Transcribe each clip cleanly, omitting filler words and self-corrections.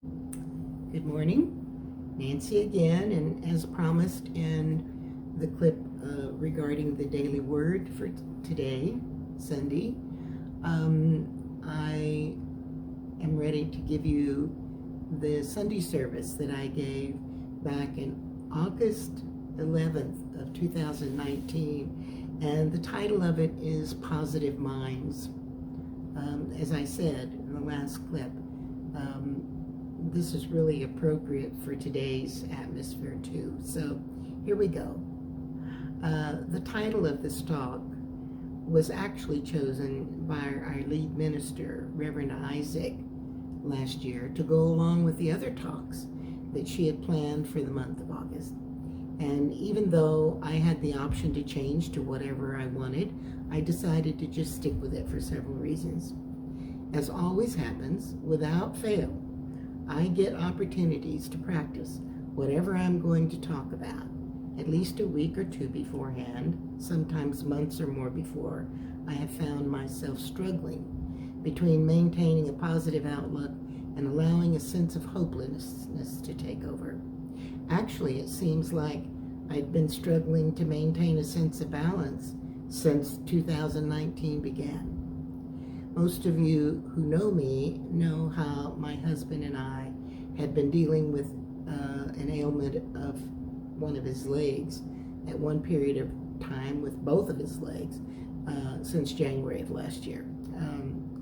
Good morning, Nancy again, and as promised in the clip regarding the daily word for today, Sunday, I am ready to give you the Sunday service that I gave back in August 11th of 2019, and the title of it is Positive Minds. As I said in the last clip, this is really appropriate for today's atmosphere too. So here we go. The title of this talk was actually chosen by our lead minister, Reverend Isaac, last year to go along with the other talks that she had planned for the month of August. And even though I had the option to change to whatever I wanted, I decided to just stick with it for several reasons. As always happens, without fail, I get opportunities to practice whatever I'm going to talk about at least a week or two beforehand, sometimes months or more before. I have found myself struggling between maintaining a positive outlook and allowing a sense of hopelessness to take over. Actually, it seems like I'd been struggling to maintain a sense of balance since 2019 began. Most of you who know me know how my husband and I had been dealing with an ailment of one of his legs at one period of time with both of his legs since January of last year.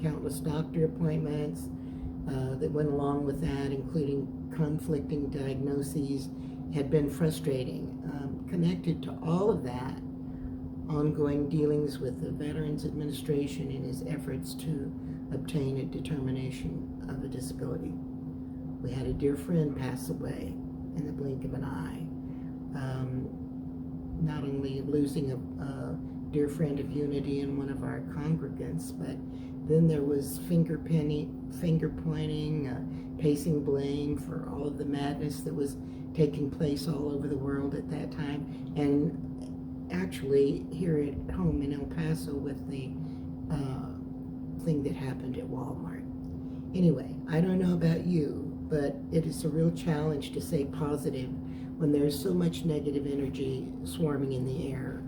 Countless doctor appointments that went along with that, including conflicting diagnoses, had been frustrating. Connected to all of that, ongoing dealings with the Veterans Administration in his efforts to obtain a determination of a disability. We had a dear friend pass away in the blink of an eye. Not only losing a dear friend of unity and one of our congregants, but then there was finger pointing, placing blame for all of the madness that was taking place all over the world at that time, and actually here at home in El Paso with the thing that happened at Walmart. Anyway, I don't know about you, but it is a real challenge to stay positive when there's so much negative energy swarming in the air.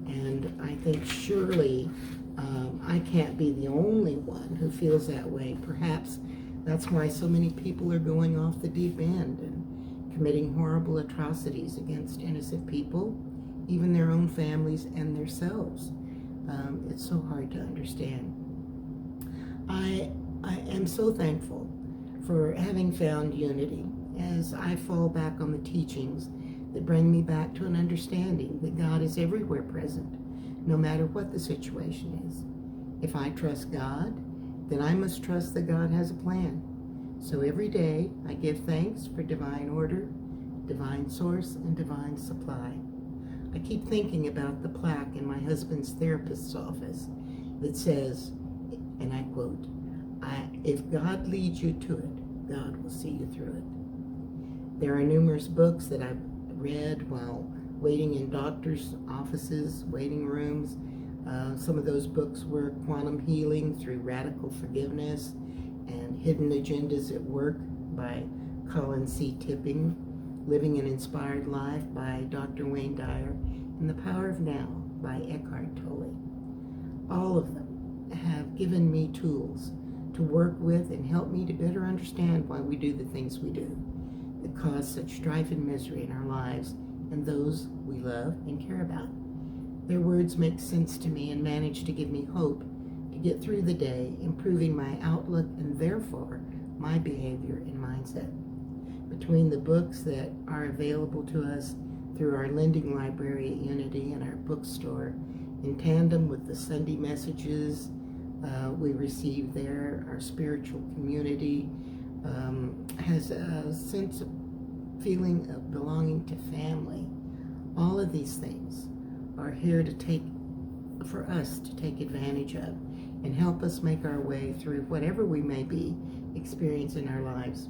And I think surely I can't be the only one who feels that way. Perhaps that's why so many people are going off the deep end and committing horrible atrocities against innocent people, even their own families and themselves. It's so hard to understand. I am so thankful for having found unity as I fall back on the teachings that bring me back to an understanding that God is everywhere present, no matter what the situation is. If I trust God, then I must trust that God has a plan. So every day I give thanks for divine order, divine source, and divine supply. I keep thinking about the plaque in my husband's therapist's office that says, and I quote, "If God leads you to it, God will see you through it." There are numerous books that I've read while waiting in doctors' offices, waiting rooms. Some of those books were Quantum Healing Through Radical Forgiveness and Hidden Agendas at Work by Colin C. Tipping, Living an Inspired Life by Dr. Wayne Dyer, and The Power of Now by Eckhart Tolle. All of them have given me tools to work with and help me to better understand why we do the things we do that cause such strife and misery in our lives and those we love and care about. Their words make sense to me and manage to give me hope to get through the day, improving my outlook and therefore my behavior and mindset. Between the books that are available to us through our lending library at Unity and our bookstore, in tandem with the Sunday messages we receive there, our spiritual community has a sense of feeling of belonging to family. All of these things are here for us to take advantage of and help us make our way through whatever we may be experiencing in our lives.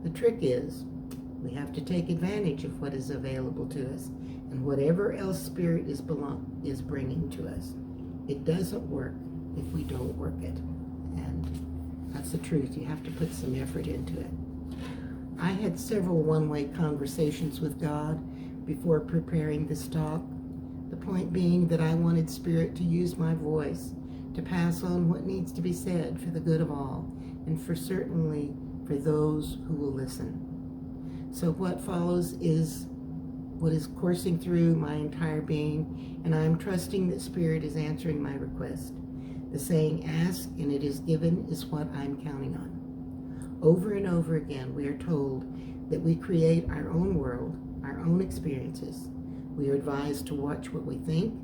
The trick is we have to take advantage of what is available to us and whatever else Spirit is bringing to us. It doesn't work if we don't work it. And that's the truth. You have to put some effort into it. I had several one-way conversations with God before preparing this talk. The point being that I wanted Spirit to use my voice to pass on what needs to be said for the good of all, and certainly for those who will listen. So what follows is what is coursing through my entire being, and I am trusting that Spirit is answering my request. The saying, "Ask and it is given," is what I'm counting on. Over and over again, we are told that we create our own world, our own experiences. We are advised to watch what we think,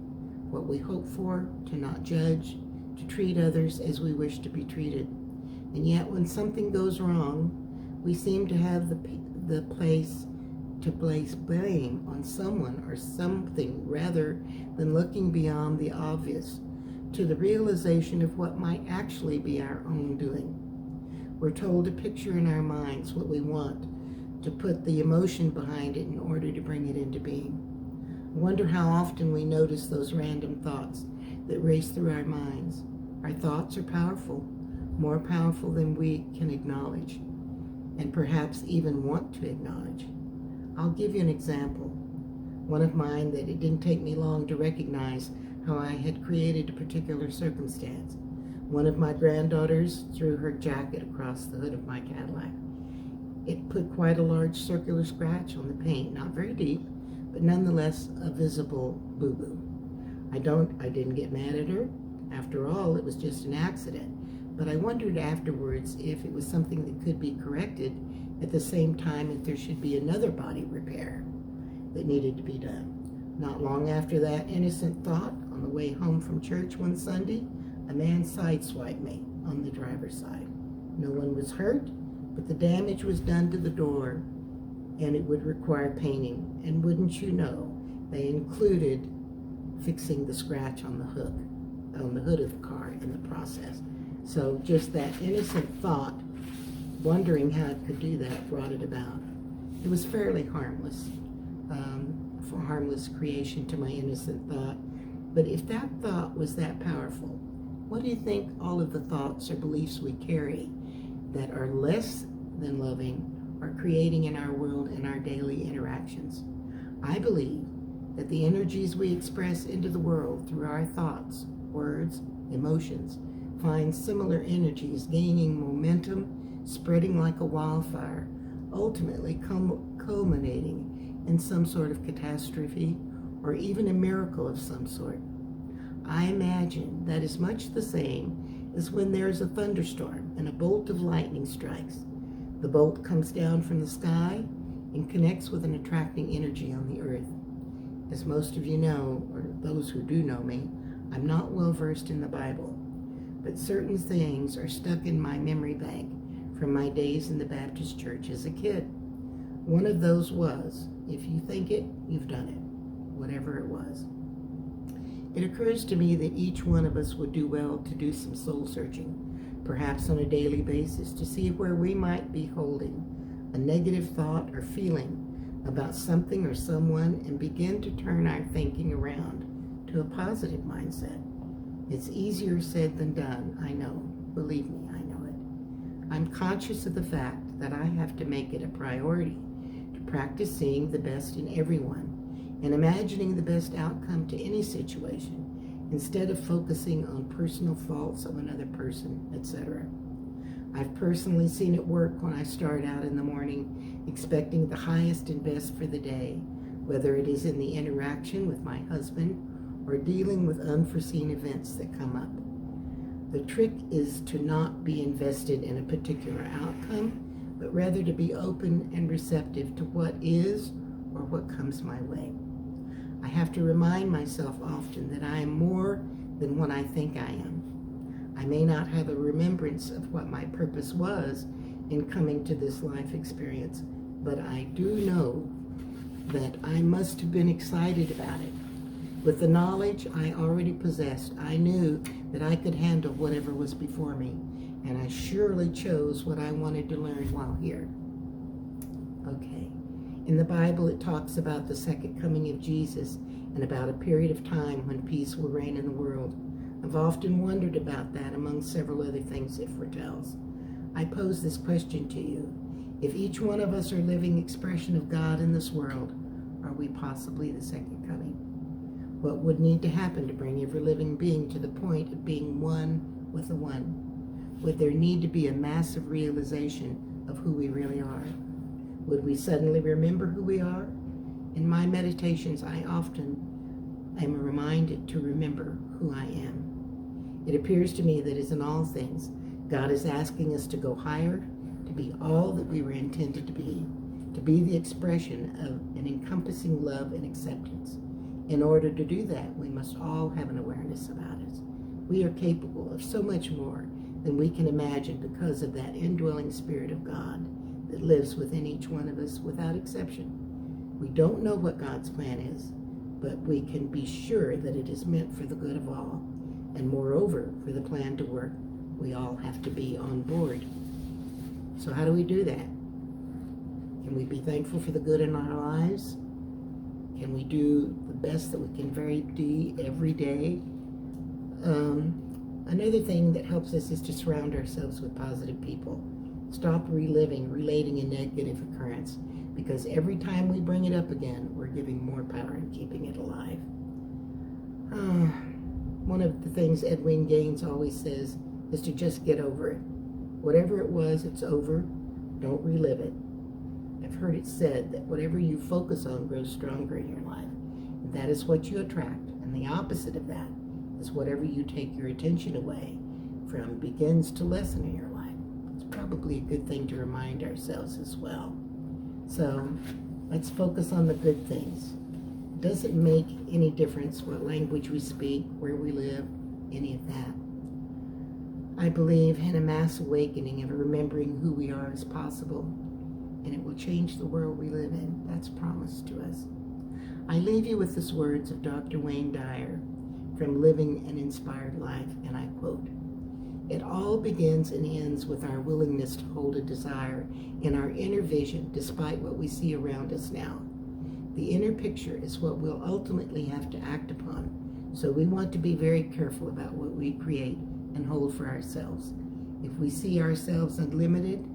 what we hope for, to not judge, to treat others as we wish to be treated. And yet, when something goes wrong, we seem to have the place to place blame on someone or something rather than looking beyond the obvious to the realization of what might actually be our own doing. We're told to picture in our minds what we want, to put the emotion behind it in order to bring it into being. I wonder how often we notice those random thoughts that race through our minds. Our thoughts are powerful, more powerful than we can acknowledge, and perhaps even want to acknowledge. I'll give you an example. One of mine that it didn't take me long to recognize how I had created a particular circumstance. One of my granddaughters threw her jacket across the hood of my Cadillac. It put quite a large circular scratch on the paint, not very deep, but nonetheless a visible boo-boo. I didn't get mad at her. After all, it was just an accident. But I wondered afterwards if it was something that could be corrected at the same time if there should be another body repair that needed to be done. Not long after that innocent thought, on the way home from church one Sunday, a man sideswiped me on the driver's side. No one was hurt, but the damage was done to the door, and it would require painting. And wouldn't you know, they included fixing the scratch on the hood of the car in the process. So just that innocent thought, wondering how it could do that, brought it about. It was fairly harmless, harmless creation to my innocent thought. But if that thought was that powerful, what do you think all of the thoughts or beliefs we carry that are less than loving are creating in our world and our daily interactions? I believe that the energies we express into the world through our thoughts, words, emotions, find similar energies gaining momentum, spreading like a wildfire, ultimately culminating in some sort of catastrophe or even a miracle of some sort. I imagine that is much the same as when there is a thunderstorm and a bolt of lightning strikes. The bolt comes down from the sky and connects with an attracting energy on the earth. As most of you know, or those who do know me, I'm not well versed in the Bible, but certain things are stuck in my memory bank from my days in the Baptist church as a kid. One of those was, if you think it, you've done it, whatever it was. It occurs to me that each one of us would do well to do some soul searching, perhaps on a daily basis, to see where we might be holding a negative thought or feeling about something or someone and begin to turn our thinking around to a positive mindset. It's easier said than done, I know. Believe me, I know it. I'm conscious of the fact that I have to make it a priority to practice seeing the best in everyone and imagining the best outcome to any situation instead of focusing on personal faults of another person, etc. I've personally seen it work when I start out in the morning expecting the highest and best for the day, whether it is in the interaction with my husband or dealing with unforeseen events that come up. The trick is to not be invested in a particular outcome, but rather to be open and receptive to what is or what comes my way. I have to remind myself often that I am more than what I think I am. I may not have a remembrance of what my purpose was in coming to this life experience, but I do know that I must have been excited about it. With the knowledge I already possessed, I knew that I could handle whatever was before me, and I surely chose what I wanted to learn while here. Okay. In the Bible, it talks about the second coming of Jesus and about a period of time when peace will reign in the world. I've often wondered about that among several other things it foretells. I pose this question to you. If each one of us are living expression of God in this world, are we possibly the second coming? What would need to happen to bring every living being to the point of being one with the one? Would there need to be a massive realization of who we really are? Would we suddenly remember who we are? In my meditations, I often am reminded to remember who I am. It appears to me that as in all things, God is asking us to go higher, to be all that we were intended to be the expression of an encompassing love and acceptance. In order to do that, we must all have an awareness about it. We are capable of so much more than we can imagine because of that indwelling Spirit of God that lives within each one of us without exception. We don't know what God's plan is, but we can be sure that it is meant for the good of all. And moreover, for the plan to work, we all have to be on board. So how do we do that? Can we be thankful for the good in our lives? Can we do the best that we can do every day? Another thing that helps us is to surround ourselves with positive people. Stop relating a negative occurrence, because every time we bring it up again, we're giving more power and keeping it alive. One of the things Edwin Gaines always says is to just get over it. Whatever it was, it's over. Don't relive it. I've heard it said that whatever you focus on grows stronger in your life. And that is what you attract. And the opposite of that is whatever you take your attention away from begins to lessen in your life. It's probably a good thing to remind ourselves as well. So let's focus on the good things. It doesn't make any difference what language we speak, where we live, any of that. I believe in a mass awakening of remembering who we are is possible, and it will change the world we live in. That's promised to us. I leave you with these words of Dr. Wayne Dyer from Living an Inspired Life, and I quote, "It all begins and ends with our willingness to hold a desire in our inner vision despite what we see around us now. The inner picture is what we'll ultimately have to act upon, so we want to be very careful about what we create and hold for ourselves. If we see ourselves unlimited,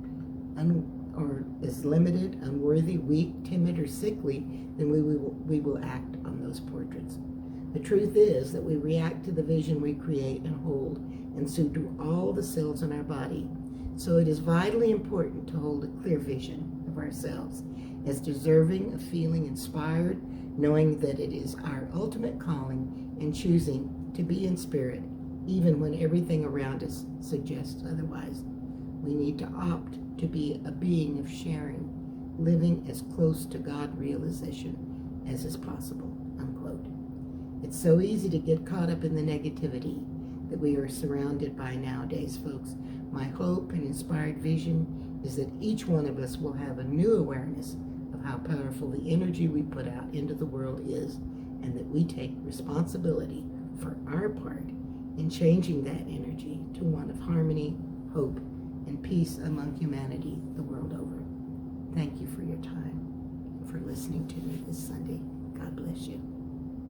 or as limited, unworthy, weak, timid, or sickly, then we will act on those portraits. The truth is that we react to the vision we create and hold, and so do all the cells in our body. So it is vitally important to hold a clear vision of ourselves as deserving of feeling inspired, knowing that it is our ultimate calling, and choosing to be in spirit, even when everything around us suggests otherwise. We need to opt to be a being of sharing, living as close to God realization as is possible," unquote. It's so easy to get caught up in the negativity that we are surrounded by nowadays, folks. My hope and inspired vision is that each one of us will have a new awareness of how powerful the energy we put out into the world is, and that we take responsibility for our part in changing that energy to one of harmony, hope, and peace among humanity the world over. Thank you for your time and for listening to me this Sunday. God bless you.